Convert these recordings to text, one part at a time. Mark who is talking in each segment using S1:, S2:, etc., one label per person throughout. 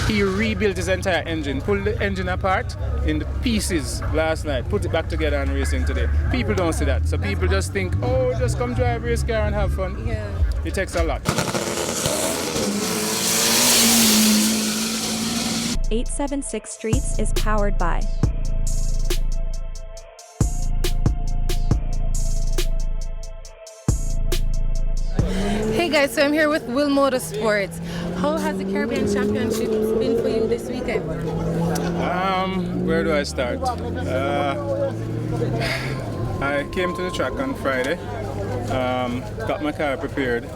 S1: He rebuilt his entire engine, pulled the engine apart in the pieces last night, put it back together and racing today. People don't see that, so people just think, oh, just come drive a race car and have fun.
S2: Yeah.
S1: It takes a lot.
S3: 876 Streets is powered by
S2: Hey guys, so I'm here with Wilmot Sports. How has the Caribbean Championships been for you this weekend?
S1: Where do I start? I came to the track on Friday, got my car prepared,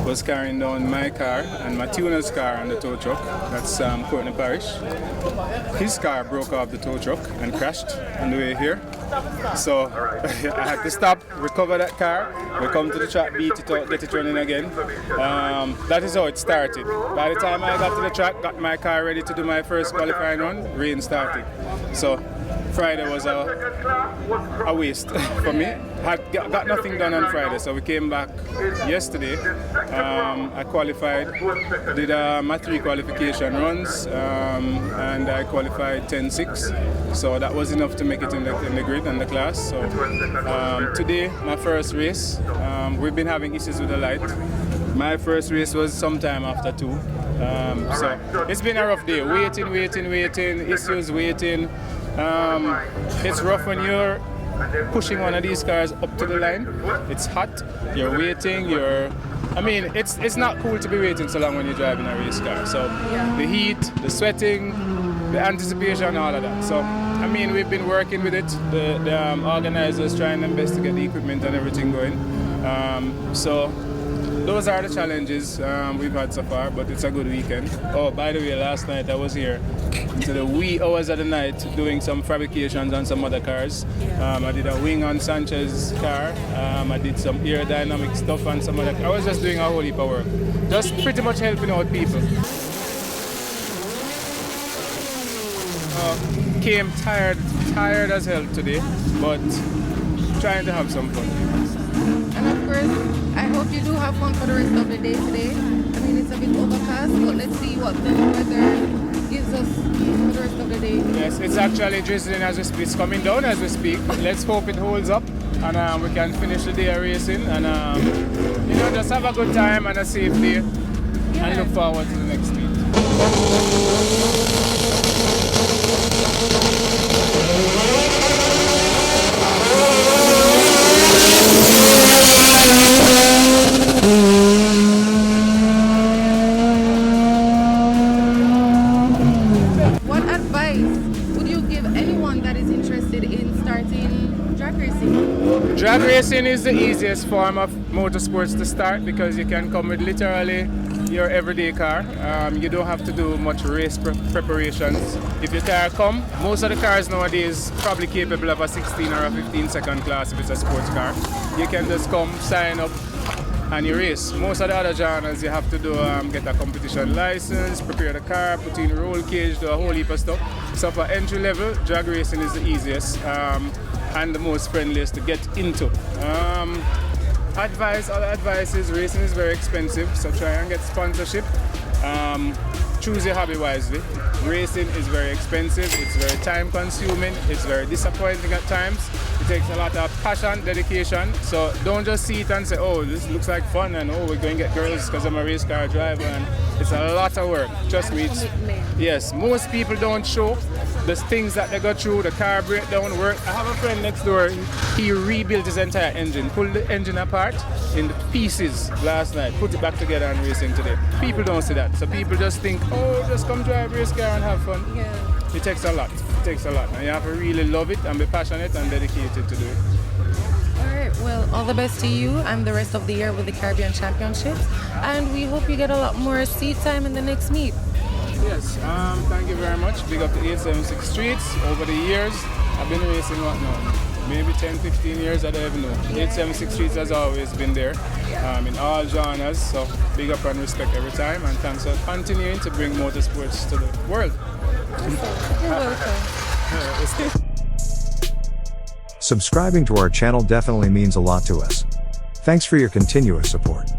S1: was carrying down my car and my tuner's car on the tow truck. That's Courtney Parish. His car broke off the tow truck and crashed on the way here. So I had to stop, recover that car. We come to the track, beat it out, get it running again. That is how it started. By the time I got to the track, got my car ready to do my first qualifying run, rain started. So Friday was a waste for me. Got nothing done on Friday, so we came back yesterday. I qualified, did my 3 qualification runs, and I qualified 10.6. So that was enough to make it in the grid and the class. So today, my first race. We've been having issues with the light. My first race was sometime after 2. So it's been a rough day. Waiting, issues, waiting. It's rough when you're pushing one of these cars up to the line. It's hot, you're waiting, it's not cool to be waiting so long when you're driving a race car. So the heat, the sweating, the anticipation, all of that. So we've been working with it. The organizers trying their best to get the equipment and everything going. So those are the challenges we've had so far, but it's a good weekend. Oh, by the way, last night I was here into the wee hours of the night doing some fabrications on some other cars. I did a wing on Sanchez's car. I did some aerodynamic stuff on some other. I was just doing a whole heap of work, just pretty much helping out people. Came tired as hell today, but trying to have some fun.
S2: And of course, I hope you do have fun for the rest of the day today. It's a bit overcast, but let's see what the weather gives us for the rest of the day.
S1: Yes, it's actually drizzling as we speak. It's coming down as we speak. Let's hope it holds up and we can finish the day racing and just have a good time and a safe day and look forward to the next meet.
S2: What advice would you give anyone that is interested in starting drag racing?
S1: Drag racing is the easiest form of motorsports to start because you can come with literally your everyday car. You don't have to do much race preparations. If your car come, most of the cars nowadays probably capable of a 16 or a 15 second class if it's a sports car. You can just come, sign up, and you race. Most of the other genres you have to do get a competition license, prepare the car, put in roll cage, do a whole heap of stuff. So for entry level, drag racing is the easiest and the most friendliest to get into. Other advice is racing is very expensive, so try and get sponsorship. Choose your hobby wisely. Racing is very expensive, it's very time consuming, it's very disappointing at times. It takes a lot of passion, dedication, so don't just see it and say, oh, this looks like fun and oh, we're going to get girls because I'm a race car driver, and it's a lot of work. Trust me. Yes, most people don't show the things that they go through, the car breakdown work. I have a friend next door, he rebuilt his entire engine, pulled the engine apart in the pieces last night, put it back together and racing today. People don't see that, so people just think, oh, just come drive a race car and have fun.
S2: Yeah.
S1: It takes a lot, and you have to really love it and be passionate and dedicated to do it.
S2: Alright, well, all the best to you and the rest of the year with the Caribbean Championships, and we hope you get a lot more seat time in the next meet.
S1: Yes, thank you very much. Big up to 876 Streets. Over the years, I've been racing what now? Maybe 10, 15 years, I don't even know. 876 Streets has always been there in all genres, so big up and respect every time, and thanks for continuing to bring motorsports to the world.
S2: You're welcome.
S4: Subscribing to our channel definitely means a lot to us. Thanks for your continuous support.